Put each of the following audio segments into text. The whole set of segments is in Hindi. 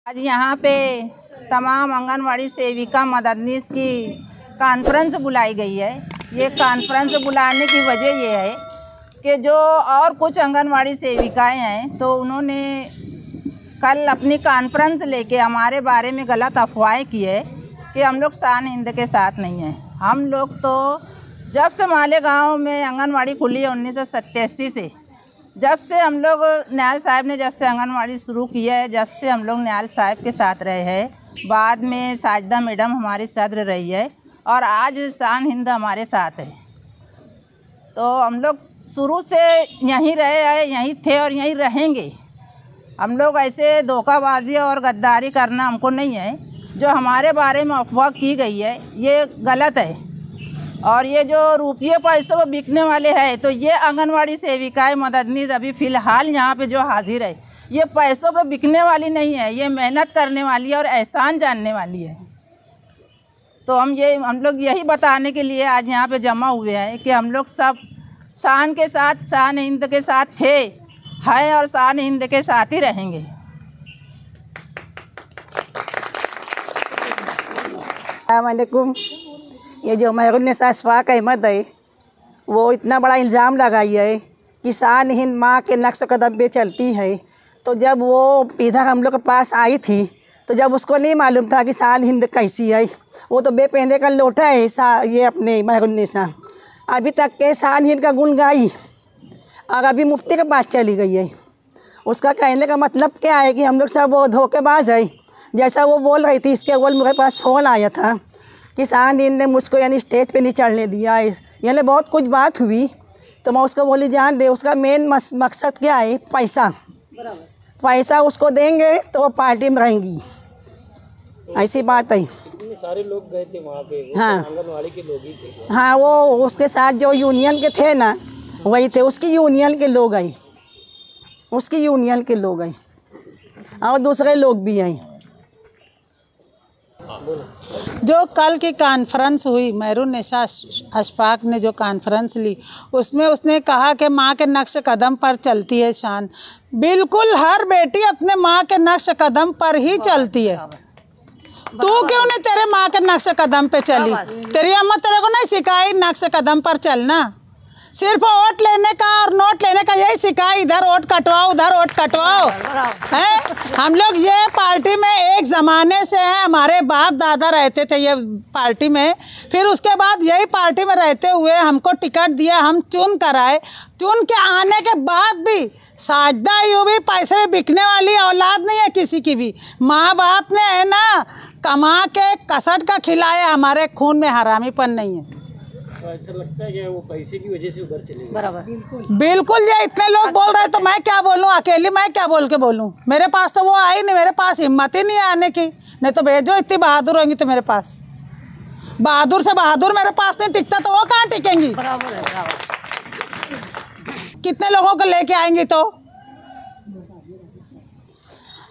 आज यहाँ पे तमाम आंगनवाड़ी सेविका मददनीस की कॉन्फ्रेंस बुलाई गई है। ये कॉन्फ्रेंस बुलाने की वजह ये है कि जो और कुछ आंगनवाड़ी सेविकाएं हैं तो उन्होंने कल अपनी कॉन्फ्रेंस लेके हमारे बारे में गलत अफवाहें की है कि हम लोग शान हिंद के साथ नहीं हैं। हम लोग तो जब से मालेगांव में आंगनवाड़ी खुली है 1987 से, जब से हम लोग न्याल साहब ने जब से आंगनवाड़ी शुरू की है, जब से हम लोग न्याल साहब के साथ रहे हैं। बाद में साजदा मैडम हमारी सदर रही है और आज शान हिंद हमारे साथ है। तो हम लोग शुरू से यहीं रहे हैं, यहीं थे और यहीं रहेंगे। हम लोग ऐसे धोखाबाजी और गद्दारी करना हमको नहीं है। जो हमारे बारे में अफवाह की गई है ये गलत है। और ये जो रुपये पैसों पर बिकने वाले हैं तो ये आंगनवाड़ी सेविकाएं मददनीस अभी फ़िलहाल यहाँ पे जो हाजिर है ये पैसों पर बिकने वाली नहीं है, ये मेहनत करने वाली है और एहसान जानने वाली है। तो हम लोग यही बताने के लिए आज यहाँ पे जमा हुए हैं कि हम लोग सब शान के साथ, शान हिंद के साथ थे, हैं और शान हिंद के साथ ही रहेंगे। अस्सलामुअलैकुम। ये जो महरुन्निसा अशफाक अहमद है वो इतना बड़ा इल्ज़ाम लगाई है कि शान हिंद माँ के नक्श कदम पे चलती है। तो जब वो इधर हम लोग के पास आई थी तो जब उसको नहीं मालूम था कि शान हिंद कैसी है, वो तो बेपहने का लोटा है ये अपने महरुन्निसा। अभी तक के शान हिंद का गुण गाई और अभी मुफ्ती के पास चली गई है। उसका कहने का मतलब क्या है कि हम लोग सब वो धोखेबाज है। जैसा वो बोल रही थी, इसके अव्वल मेरे पास फ़ोन आया था कि शान हिंद ने मुझको यानी स्टेज पे नहीं चढ़ने दिया है, यानी बहुत कुछ बात हुई। तो मैं उसको बोली जान दे, उसका मेन मकसद क्या है? पैसा। पैसा उसको देंगे तो वो पार्टी में रहेंगी, ऐसी बात है। सारे लोग गए थे वहाँ पे, हाँ आंगनवाड़ी के लोग ही थे। हाँ, वो उसके साथ जो यूनियन के थे ना वही थे, उसकी यूनियन के लोग आई, उसकी यूनियन के लोग आई और दूसरे लोग भी आई। जो कल की कॉन्फ्रेंस हुई, महरुन्निसा अशफाक ने जो कॉन्फ्रेंस ली उसमें उसने कहा कि माँ के नक्श कदम पर चलती है शान। बिल्कुल हर बेटी अपने माँ के नक्श कदम पर ही चलती है। तू क्यों नहीं तेरे माँ के नक्श कदम पे चली? तेरी अम्मा तेरे को नहीं सिखाई नक्श कदम पर चलना? सिर्फ वोट लेने का और नोट लेने का यही सिखाई, इधर वोट कटवाओ उधर वोट कटवाओ है। हम लोग ये पार्टी में एक ज़माने से हैं, हमारे बाप दादा रहते थे ये पार्टी में। फिर उसके बाद यही पार्टी में रहते हुए हमको टिकट दिया, हम चुन कर आए। चुन के आने के बाद भी साजदा यूँ भी पैसे में बिकने वाली औलाद नहीं है किसी की भी। माँ बाप ने है ना कमा के कसट का खिलाया, हमारे खून में हरामीपन नहीं है। अच्छा लगता है कि वो पैसे की वजह से उधर चले गए। बराबर, बिल्कुल। ये इतने लोग बोल रहे हैं तो मैं क्या बोलूं? अकेली मैं क्या बोल के बोलूं? मेरे पास तो वो आई नहीं, मेरे पास हिम्मत ही नहीं आने की। नहीं तो भेजो, इतनी बहादुर होंगी तो मेरे पास। बहादुर से बहादुर मेरे पास नहीं टिकता तो वो कहाँ टिकेंगी? बराबर है, बराबर। कितने लोगों को लेके आएंगी? तो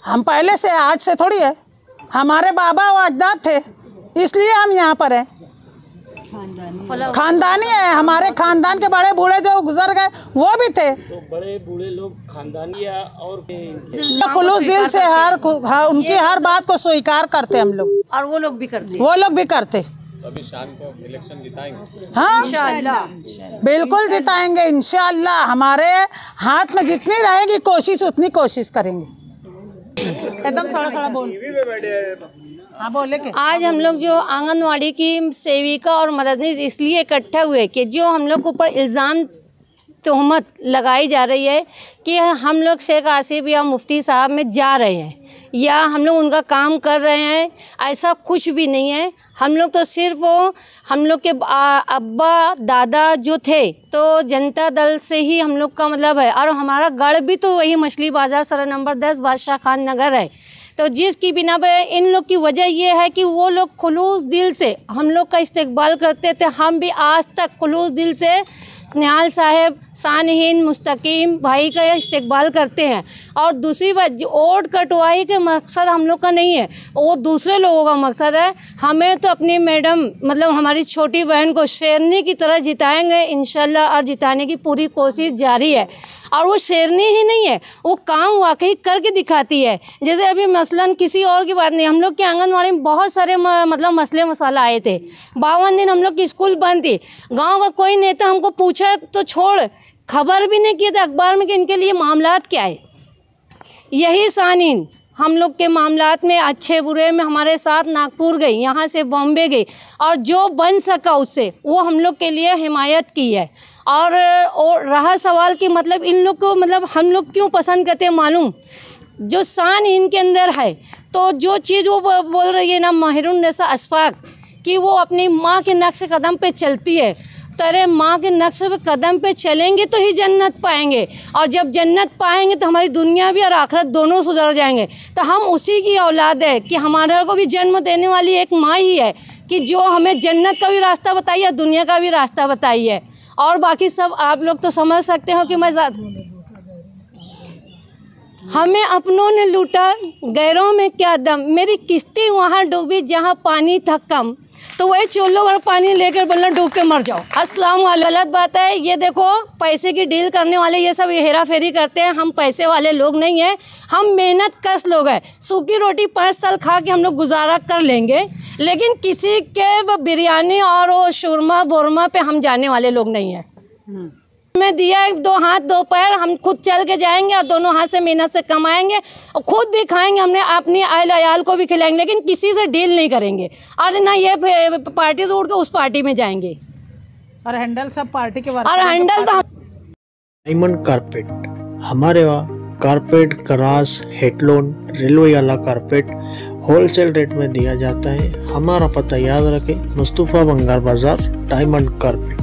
हम पहले से, आज से थोड़ी है। हमारे बाबा वो अजदाद थे इसलिए हम यहाँ पर हैं। खानदानी है, हमारे खानदान के बड़े बूढ़े जो गुजर गए वो भी थे। तो बड़े बूढ़े लोग खानदानी या और खुलूस दिल से उनकी हर बात को स्वीकार करते हम लोग, और वो लोग भी करते। अभी शान को इलेक्शन जिताएंगे। हाँ इंशाअल्लाह, बिल्कुल जिताएंगे इंशाअल्लाह। हमारे हाथ में जितनी रहेगी कोशिश उतनी कोशिश करेंगे। एकदम थोड़ा बोल। हाँ बोले के। आज हम लोग जो आंगनवाड़ी की सेविका और मददनीस इसलिए इकट्ठा हुए कि जो हम लोग के ऊपर इल्ज़ाम तोहमत लगाई जा रही है कि हम लोग शेख आसिफ या मुफ्ती साहब में जा रहे हैं या हम लोग उनका काम कर रहे हैं, ऐसा कुछ भी नहीं है। हम लोग तो सिर्फ हम लोग के अब्बा दादा जो थे तो जनता दल से ही हम लोग का मतलब है, और हमारा गढ़ भी तो वही मछली बाज़ार सरा नंबर 10 बादशाह खान नगर है। तो जिसकी बिना पे इन लोग की वजह ये है कि वो लोग खुलूस दिल से हम लोग का इस्तेकबाल करते थे। हम भी आज तक खुलूस दिल से निहाल साहब सानहीन मुस्तकीम भाई का इस्तेकबाल करते हैं। और दूसरी बात, वोट कटवाई के मकसद हम लोग का नहीं है, वो दूसरे लोगों का मकसद है। हमें तो अपनी मैडम मतलब हमारी छोटी बहन को शेरनी की तरह जिताएंगे इंशाल्लाह, और जिताने की पूरी कोशिश जारी है। और वो शेरनी ही नहीं है, वो काम वाकई करके दिखाती है। जैसे अभी मसलन किसी और की बात नहीं, हम लोग के आंगनवाड़ी में बहुत सारे मतलब मसले मसाला आए थे। 52 दिन हम लोग की स्कूल बंद थी। गांव का कोई नेता हमको पूछा तो छोड़, खबर भी नहीं किए थे अखबार में कि इनके लिए मामलात क्या है। यही सानीन हम लोग के मामलात में अच्छे बुरे में हमारे साथ नागपुर गई, यहाँ से बॉम्बे गई, और जो बन सका उससे वो हम लोग के लिए हिमायत की है। और रहा सवाल कि मतलब इन लोग को मतलब हम लोग क्यों पसंद करते हैं, मालूम जो शान इनके अंदर है, तो जो चीज़ वो बोल रही है ना महरुन्निसा अशफाक कि वो अपनी माँ के नक्श कदम पे चलती है, तेरे माँ के नक्श कदम पे चलेंगे तो ही जन्नत पाएंगे, और जब जन्नत पाएंगे तो हमारी दुनिया भी और आखिरत दोनों सुधर जाएंगे। तो हम उसी की औलाद है कि हमारे को भी जन्म देने वाली एक माँ ही है कि जो हमें जन्नत का भी रास्ता बताई है, दुनिया का भी रास्ता बताई है। और बाकी सब आप लोग तो समझ सकते हो कि मैं हमें अपनों ने लूटा, गैरों में क्या दम, मेरी किश्ती वहाँ डूबी जहाँ पानी था कम, तो वही चोलो वाला पानी लेकर बोलना डूब के मर जाओ। अस्सलाम वालेकुम। गलत बात है ये। देखो पैसे की डील करने वाले ये सब हेरा फेरी करते हैं, हम पैसे वाले लोग नहीं हैं, हम मेहनत कश लोग हैं। सूखी रोटी 5 साल खा के हम लोग गुजारा कर लेंगे, लेकिन किसी के बिरयानी और वो शुरमा बोरमा पे हम जाने वाले लोग नहीं हैं। मैं दिया 2 हाथ 2 पैर, हम खुद चल के जाएंगे और दोनों हाथ से मेहनत से कमाएंगे और खुद भी खाएंगे, हमने अपनी अयाल को भी खिलाएंगे, लेकिन किसी से डील नहीं करेंगे। और ना ये पार्टी से उठ के उस पार्टी में जाएंगे। और हैंडल सब पार्टी के और हैंडल तो डायमंड कारपेट, हमारे वहाँ कारपेट, ग्रास, हेडलोन, रेलवे वाला कारपेट होलसेल रेट में दिया जाता है। हमारा पता याद रखें, मुस्तफ़ा बंगार बाजार, डायमंड कारपेट।